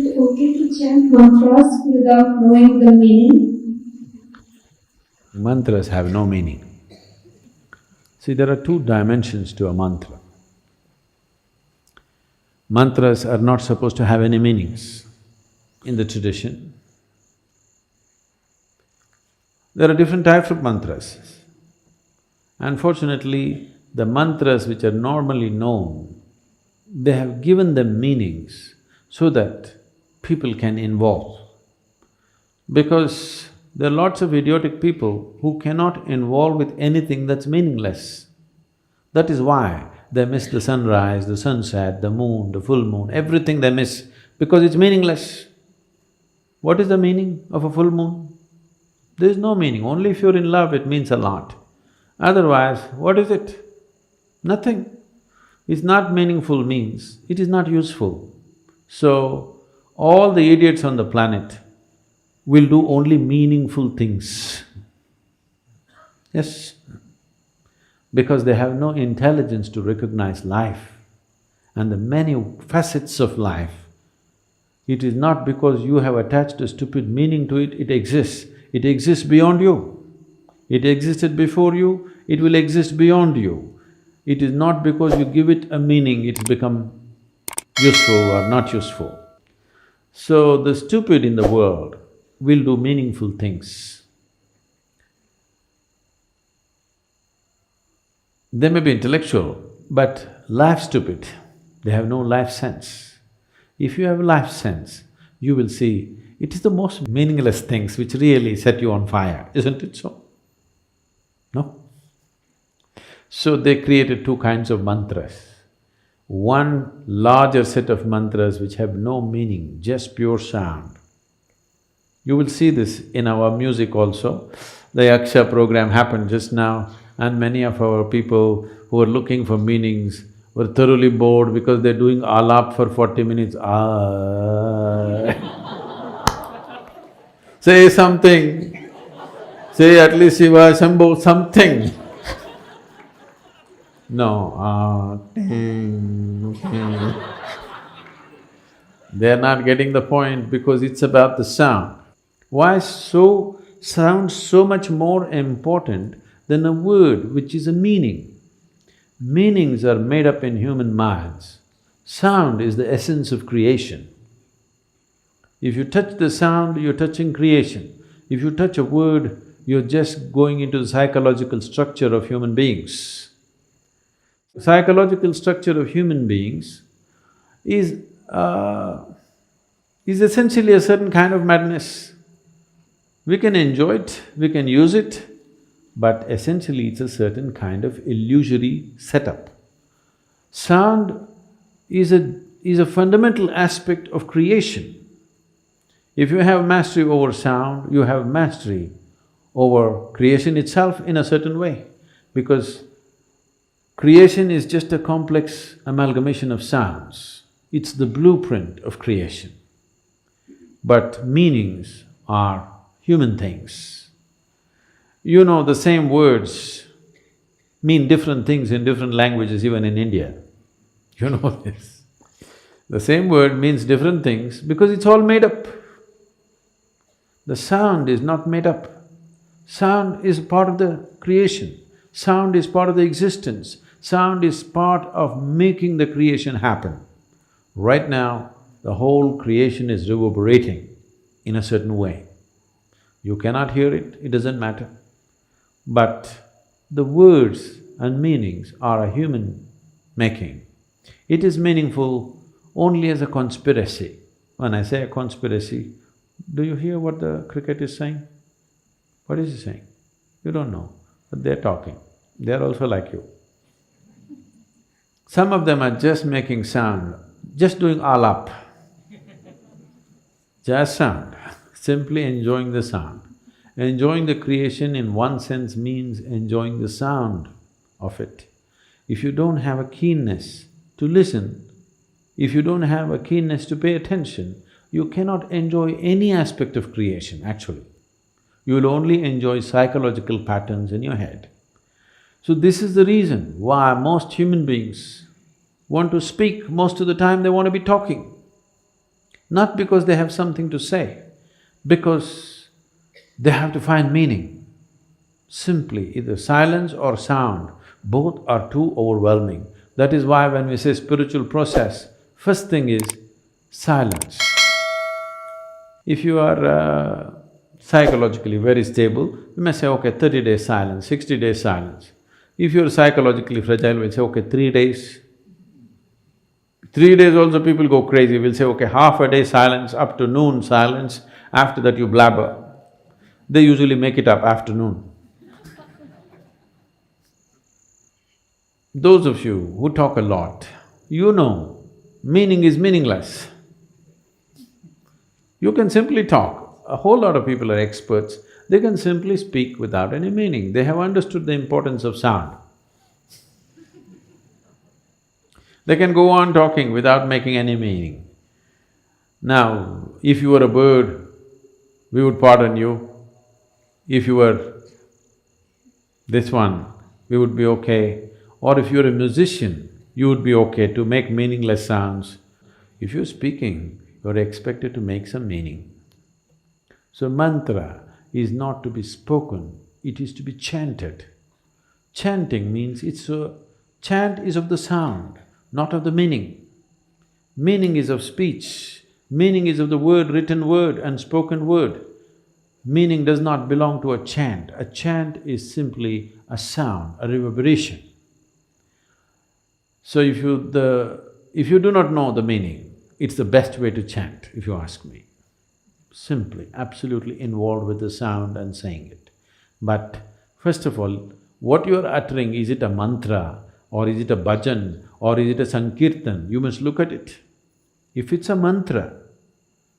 it okay to chant mantras without knowing the meaning? Mantras have no meaning. See, there are two dimensions to a mantra. Mantras are not supposed to have any meanings in the tradition. There are different types of mantras. Unfortunately, the mantras which are normally known, they have given them meanings so that people can involve. Because there are lots of idiotic people who cannot involve with anything that's meaningless. That is why they miss the sunrise, the sunset, the moon, the full moon, everything they miss because it's meaningless. What is the meaning of a full moon? There is no meaning, only if you're in love it means a lot. Otherwise, what is it? Nothing. It's not meaningful means it is not useful. So, all the idiots on the planet will do only meaningful things. Yes, because they have no intelligence to recognize life and the many facets of life. It is not because you have attached a stupid meaning to it, it exists. It exists beyond you. It existed before you, it will exist beyond you. It is not because you give it a meaning, it's become useful or not useful. So the stupid in the world will do meaningful things. They may be intellectual, but life stupid, they have no life sense. If you have life sense, you will see it is the most meaningless things which really set you on fire, isn't it so? No? So they created two kinds of mantras. One larger set of mantras which have no meaning, just pure sound. You will see this in our music also. The Yaksha program happened just now and many of our people who are looking for meanings were thoroughly bored because they're doing alap for 40 minutes, Say something, say at least Shiva, Shambho, something. No, They're not getting the point because it's about the sound. Why sound so much more important than a word which is a meaning? Meanings are made up in human minds. Sound is the essence of creation. If you touch the sound, you're touching creation. If you touch a word, you're just going into the psychological structure of human beings. Psychological structure of human beings is essentially a certain kind of madness. We can enjoy it, we can use it, but essentially it's a certain kind of illusory setup. Sound is a fundamental aspect of creation. If you have mastery over sound, you have mastery over creation itself in a certain way, because creation is just a complex amalgamation of sounds. It's the blueprint of creation. But meanings are human things. You know, the same words mean different things in different languages, even in India. You know this. The same word means different things because it's all made up. The sound is not made up. Sound is part of the creation. Sound is part of the existence. Sound is part of making the creation happen. Right now, the whole creation is reverberating in a certain way. You cannot hear it, it doesn't matter. But the words and meanings are a human making. It is meaningful only as a conspiracy. When I say a conspiracy, do you hear what the cricket is saying? What is he saying? You don't know, but they're talking. They're also like you. Some of them are just making sound, just doing alap. Just sound, simply enjoying the sound. Enjoying the creation in one sense means enjoying the sound of it. If you don't have a keenness to listen, if you don't have a keenness to pay attention, you cannot enjoy any aspect of creation, actually. You will only enjoy psychological patterns in your head. So this is the reason why most human beings want to speak, most of the time they want to be talking. Not because they have something to say, because they have to find meaning. Simply, either silence or sound, both are too overwhelming. That is why when we say spiritual process, first thing is silence. If you are psychologically very stable, you may say, okay, 30 days silence, 60 days silence. If you're psychologically fragile, we'll say, okay, 3 days. 3 days also people go crazy, we'll say, okay, half a day silence, up to noon silence, after that you blabber. They usually make it up afternoon. Those of you who talk a lot, you know, meaning is meaningless. You can simply talk. A whole lot of people are experts, they can simply speak without any meaning. They have understood the importance of sound. They can go on talking without making any meaning. Now, if you were a bird, we would pardon you. If you were this one, we would be okay. Or if you're a musician, you would be okay to make meaningless sounds. If you're speaking, you're expected to make some meaning. So mantra is not to be spoken, it is to be chanted. Chanting means chant is of the sound, not of the meaning. Meaning is of speech, meaning is of the word, written word and spoken word. Meaning does not belong to a chant. A chant is simply a sound, a reverberation. So if you do not know the meaning, it's the best way to chant, if you ask me. Simply, absolutely involved with the sound and saying it. But first of all, what you are uttering, is it a mantra or is it a bhajan or is it a sankirtan? You must look at it. If it's a mantra,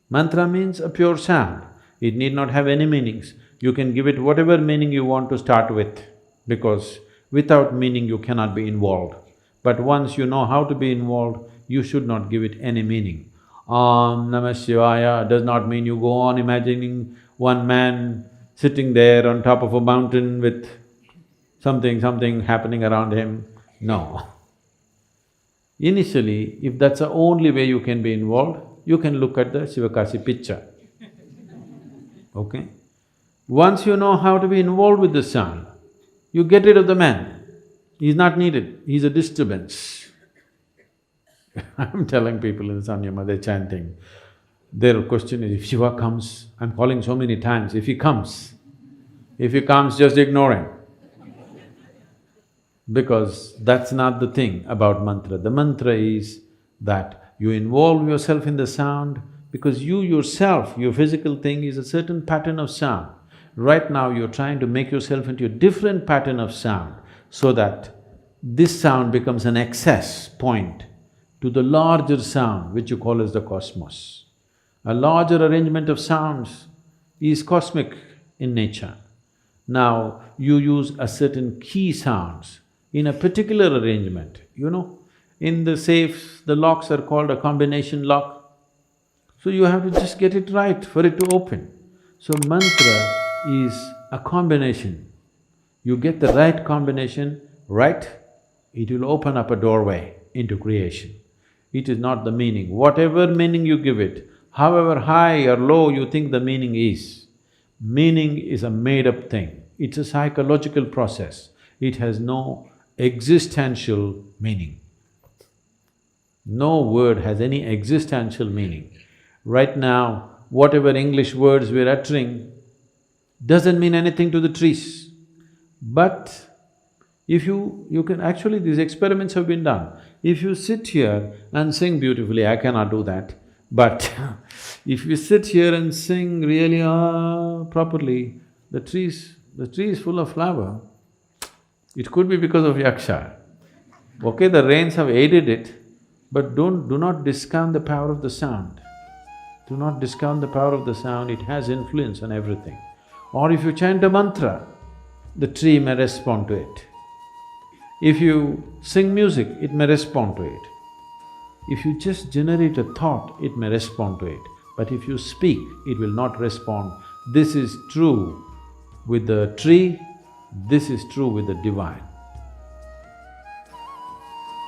mantra means a pure sound, it need not have any meanings. You can give it whatever meaning you want to start with, because without meaning you cannot be involved. But once you know how to be involved, you should not give it any meaning. Om Namah Shivaya does not mean you go on imagining one man sitting there on top of a mountain with something happening around him. No. Initially, if that's the only way you can be involved, you can look at the Sivakasi picture. Okay? Once you know how to be involved with the sound, you get rid of the man. He's not needed, he's a disturbance. I'm telling people in Sanyama, they're chanting. Their question is, if Shiva comes, I'm calling so many times, if he comes, just ignore him. Because that's not the thing about mantra. The mantra is that you involve yourself in the sound because you yourself, your physical thing is a certain pattern of sound. Right now you're trying to make yourself into a different pattern of sound so that this sound becomes an access point to the larger sound which you call as the cosmos. A larger arrangement of sounds is cosmic in nature. Now, you use a certain key sounds in a particular arrangement, you know. In the safes, the locks are called a combination lock. So you have to just get it right for it to open. So mantra is a combination. You get the right combination right, it will open up a doorway into creation. It is not the meaning. Whatever meaning you give it, however high or low you think the meaning is a made-up thing. It's a psychological process. It has no existential meaning. No word has any existential meaning. Right now, whatever English words we're uttering doesn't mean anything to the trees. But if you can… actually these experiments have been done. If you sit here and sing beautifully, I cannot do that, but if you sit here and sing really properly, the tree is full of flower. It could be because of yaksha. Okay, the rains have aided it, but do not discount the power of the sound. Do not discount the power of the sound, it has influence on everything. Or if you chant a mantra, the tree may respond to it. If you sing music, it may respond to it. If you just generate a thought, it may respond to it. But if you speak, it will not respond. This is true with the tree, this is true with the divine.